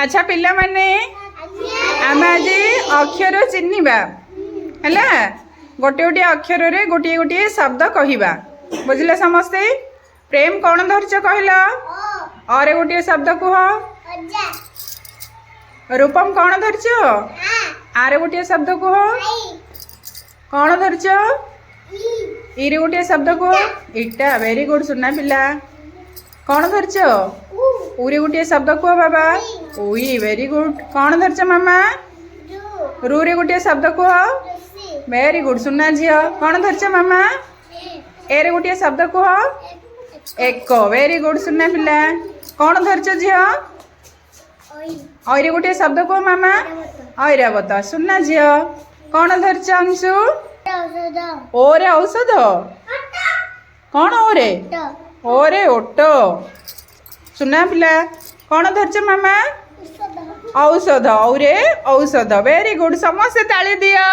अच्छा पिला माने आम आज अक्षर चिन्हवा है गोटे गोटे अक्षर रे गोटे गोटे शब्द कहवा बुझले समस्ते। प्रेम कौन धरच कहल अरे गोटे शब्द कह। रूपम कौन धरच आरे गोटे शब्द कह। कौन धरच इरे गोटे शब्द कह। इटा वेरी गुड सुना पिला। कौन धरच उरे गोटे शब्द कह बाबा। उई वेरी गुड। कौन धरच मामा रू रे गोटे शब्द कह। वेरी गुड सुना झियो। कौन धरच मामा ए रे गोटे शब्द कह। एक वेरी गुड सुना पिला। कौन धरच झियो और गोटे शब्द कह मामा। ऐरावत सुना झियो। कौन धरच अंशु ओरे औषध। कौन ओरे ओरे ओटो सुना पिला। कौन धरच मामा औषध औरे औषध। वेरी गुड समस्त ताली दियो।